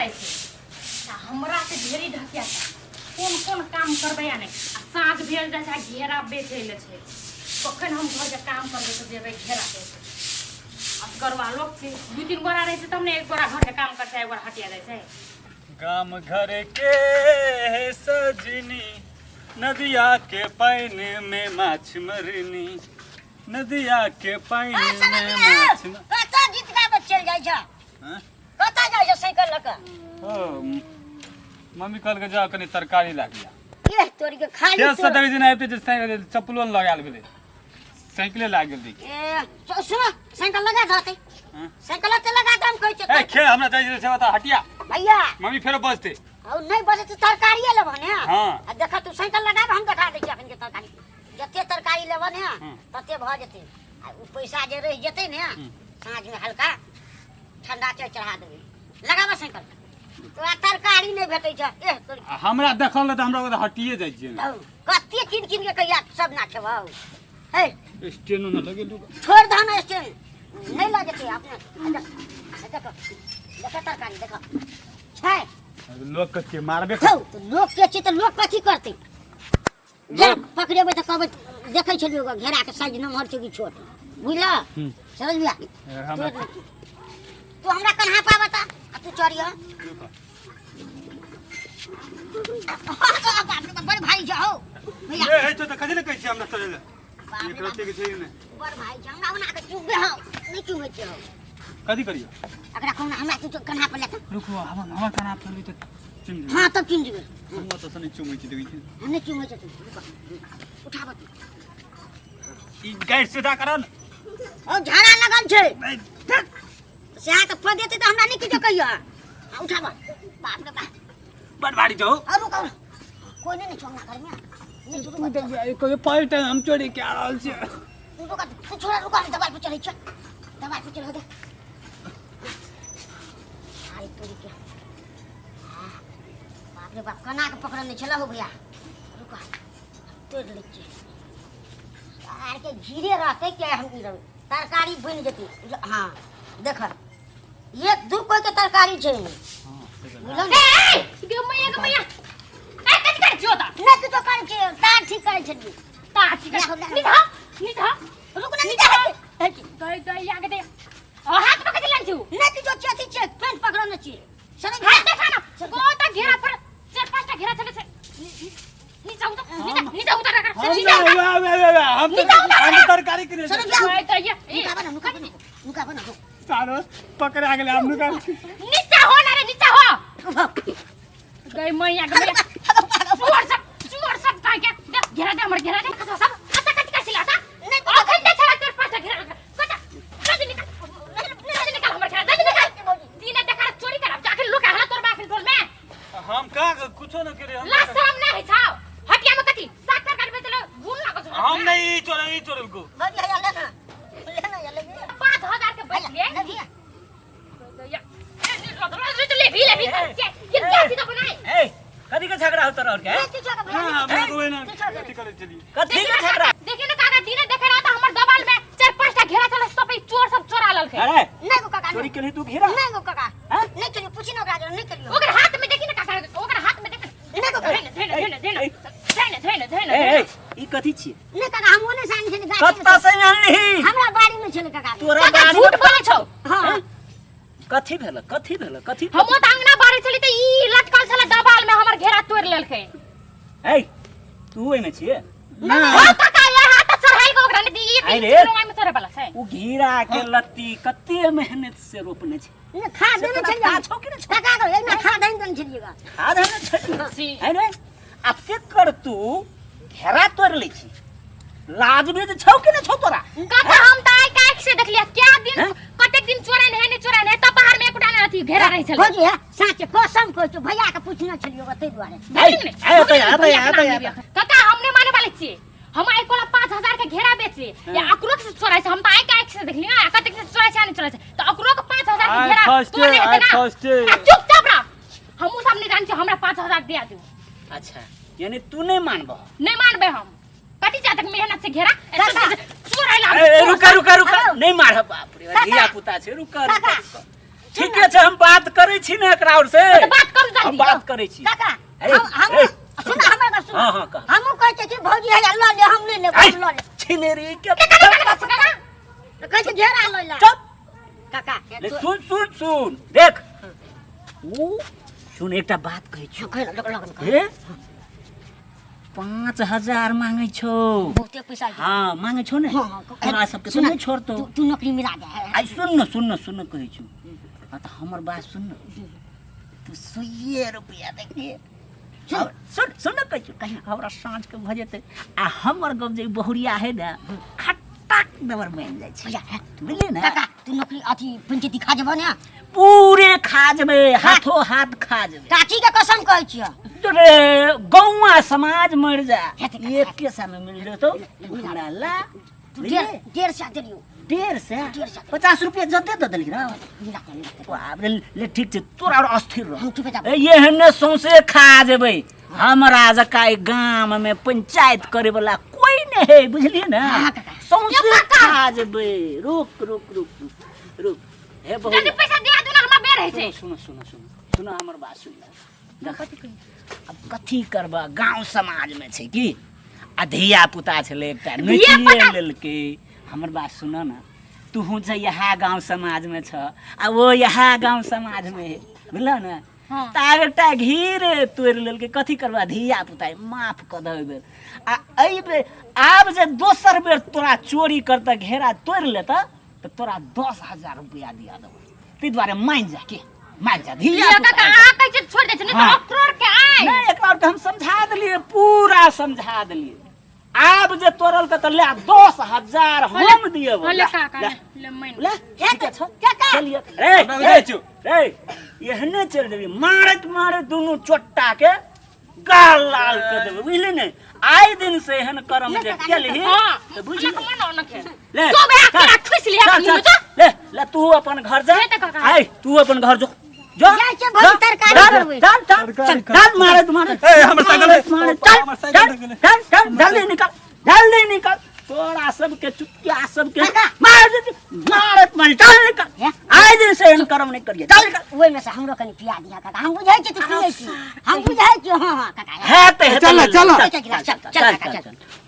जाए छे हमरा से ढेरी ढकिया कोन कोन काम करबे या नहीं साग भेल जाय छै घेरा बेचे ले छै कखन हम घर के काम करबे तो देबे घेरा बेचे असगरवा लोग छै दू तीन गोरा रहे छै तब ने एक गोरा घर के काम करछै एक गोरा हटिया जाय छै गाम घर के सजनी नदिया के पानी में माछ मरनी नदिया के पानी में माछ कता गीत गाबे चल जाय छ हां कता जाय छ साइकिल लक ओ मम्मी कहल के जा कनी तरकारी लाग जा ये तोरी के खाली के सदरी दिन आइते जे साइकिल चप्पलो लगाल गेले साइकिले लाग गेल देखी ए सुनो साइकिल लगा दते हां साइकिल ते लगा दम कहै छ ए खे हमरा चाहिए से बता हटिया भैया मम्मी फेरो बजते औ नहीं बजे तो तरकारी लेबो ने हां आ देखा तू साइकिल लगा हम दिखा दै छी अपन के तरकारी जते तरकारी लेबो ने तते भ जेते आ उ पैसा जे रह जेते ने साँझ में हल्का ठंडा चाय चढ़ा देबे लगाबा साइकिल तो तरकारी नहीं भेटै छ ए तोरी हमरा देखल त हमरा हटिए जाय छियै कते किन किन के कहिया सब ना खेबौ हे स्टेनो न लगे दू छोड़ धान स्टेन नहीं लगते आपने देखो देखो तरकारी देखो छै लोग के मारबे तो लोग के छी त लोग कथि करते जे पकड़ेबे त कहबे देखै छलियो घेरा के साइज नमहर छै कि छोट बुझला समझ लिया तू हमरा कन्हा पा बता तू चढ़ियो बड़ भाई जाओ भैया ए तो कजे न कहै छी हमरा चले एक रते के छै ने बड़ भाई जा हमरा ओना के चुबे हो नहीं चुबे छै हो कथि करियो अगरा कोना हमरा तू कन्हा पर लेता रुको हमर कना पर भी त चिम हां तब चिन जेबे हम त सने चुमै छी देखै छी हमने चुमे छै तू उठाब तू ई गाइड सीधा करन ओ झाड़ा लगल छै से आ के फ देते त हमरा नहीं किछो कहियो उठाब बाप रे बाप बड़ भारी छौ और रुको कोई नहीं छोड़ना कर में तू त कोई पाइल टाइम हम चोरी के आ रहल छी तू रुका तू छोड़ा रुका दबाल पे चढ़ै छ दबाल पे चढ़ दे आई तोरी के बाप रे बाप कना के पकड़ने छला हो भैया रुका तोड़ ले छी आर के घिरे रहते के हम रह तरकारी बन जेती हां देख एक दू कोई के तरकारी छै बुझलो ने गे मैया ए कथि कर छियो त नहीं तू तो कर छै तार ठीक करे छली तार ठीक निधा रुक ना नीचे गई गई आगे दे हाथ पकड़ के लान छु नहीं तू जो चेती छे पेंट पकड़ने छी सरे हाथ देखा ना गोटा घेरा पर चार पांचटा घेरा चले छे नीचे उतर कर हम तरकारी के सरे नुका बना सारो पकड़ा गेले हम नुका नीचे हो ना रे नीचे हो गई मैया के मैया चोर सब का के घेरा दे हमर घेरा दे सब अच्छा कथि कर सिलाता नहीं अखन दे छला चार पांचटा घेरा कटा कथि निकाल हमर घेरा दे निकाल दीने देखा चोरी करब जाके लुका हला तोर बाखन टोल में हम का कुछो न करे ला शर्म नहीं छाओ हटिया में कथि साग तरकारी बेचले गुण लागो छ हम नहीं चोरल को बड़ी है लेना ये ले 5000 के बेच लिए ले भी क्या चीज बनाए ए कथि के झगड़ा होत और के हां मैं रोए ना कथि करे चली कथि के झगड़ा देखिए ना काका दीने देखे रहा था हमर दबाल में चार पांचटा घेरा चले सब चोर सब चोरा ललके अरे नहीं गो काका चोरी के लिए तू घेरा नहीं गो काका हां नहीं चलिए पूछी ना काका नहीं करियो ओकर हाथ में देखी ना काका ओकर हाथ में देख नहीं गो धैने ए ई कथि छी नहीं काका हम ओने सानी से गाछ कत्ता से आनली हमरा बाड़ी में छले काका तोरा बाड़ी झूठ बोले छौ हां कथि भेल कथि हम त अंगना बाड़ी चली त ई लटकल छले दबाल में हमर घेरा तोड़ लेलके ए तू एमे छिए हां काका ये हाथ चढ़ाई को ओकरा ने ई किलोई में चढ़े वाला छै उ घेरा के लत्ती कत्ते मेहनत से रोपने छै ने खाद देने छलिए छौ कि नहीं काका को एक ना खाद देने छलिएगा खाद है छी है रे अब के कर तू घेरा तोड़ लै छी लाज भी छौ कि नहीं छौ तोरा काका हम त आइ काख से देखलिए क्या दिन कतेक दिन चोरे ने त बाहर में एकटा ने अथी घेरा रही छले खोजी है साचे कसम को तो भैया के पूछना छलिए बते दुआरे काका हमने माने वाले छी हम आई कोला 5000 के घेरा बेचे या अकरो से चोराय से हम त आइ काख से देखलिए ना कतेक से चोराय से नहीं चोराय त अकरो के 5000 के घेरा फर्स्ट चुपचाप रह हमहु सब नहीं जान छी हमरा 5000 दिया दू अच्छा यानी तू नहीं मानबो नहीं मानबे हम कटी जातक मेहनत से घेरा चोराय ला रुका नहीं मार बाप रे धिया पुता छे रुका ठीक है हम बात करे छी ने एकरा और से तो बात कम कर हम दी बात करे छी काका अरे, हम अरे, सुन हमर बात सुन हाँ, हाँ, कह। हमहु कहै छै कि भौजी है अल्लाह ले हम ले लेब हम ले छिनेरी के तो कहै छै घेरा लइ ला चुप काका ले सुन देख ओ सुन एकटा बात कहै छी कह लग हे 5000 मांगे छो बहुते पैसा हाँ मांगे छो ने तोरा सबके तो नहीं छोड़तो तू नौकरी मिला दे आई सुन न कहै छु आ त हमर बात सुन न तू 100 रुपया देखिए सुन न कहै छु हमरा साँझ के भ जेते आ हमर गप जे बहुरिया है ना खट्टाक दबर बन जाय छै बुझली ना काका तू नौकरी अथी पंचायती खा जेबो ने पूरे खा जेबे हाथों हाथ खा जेबे काची के कसम कहै छियो रे गौवा समाज मर जा एक के समय मिल जेतो हमरा ला तू डेढ़ से दिलियो 150 50 रुपया जते त देली ना ले ठीक छै तोरा और अस्थिर रह हम चुप जा ये हने सौसे खा जेबै हमरा जका गांव में पंचायत करे वाला कोई नहीं है बुझलिए ना सौसे खा जेबै रुक हे बहुत जल्दी पैसा दिया दू ना हमरा बेर है छै सुनो हमर बात सुन अब कथी करबा गांव समाज में छै की आ धिया पुता छले एकटा नौकरी लेलके हमर बात सुनो ना तू जे यहाँ गांव समाज में छ आ वो यहाँ गांव समाज में है बुझलो ना तार एकटा घीर तोड़ लेलके कथी करबा धिया पुता माफ क देबे आ एई बे आब जे दोसर बेर तोरा चोरी करता घेरा तोड़ लेता तो तोरा 10000 रुपया दिया देबो ती द्वारे मान जा के मान जा धिया काका आ कैसे छोड़ दे छै नहीं तो करोड़ के आए नहीं एक बार हम समझा देलिए पूरा समझा देलिए आब जे तोरल के त ले 10000 हम दियब ले काका ले मान ले ठीक छ काका चलिए हमरा बुझै छु रे एहने चल देबी मारत दोनों चोट्टा के गाल लाल कर देबे बुझली ने आइ दिन से एहन कर्म जे केलही हां त बुझली मन न के ले तो बे आके ठुस लिया ले तू अपन घर जा ले त काका। आई तू अपन घर जो जाय छै भौजी तरकारी करबै चल मारत ए हमर साइकिल चल जल्दी निकल तोरा सबके चुटिया सबके मारत चल निकल आइ दिन से एहन कर्म नहीं करिए चल निकल ओइ में से हमरो कनी पिया दिया काका हम बुझै छी तू पियै छी हम बुझै छी हां काका है ते चल चल काका चल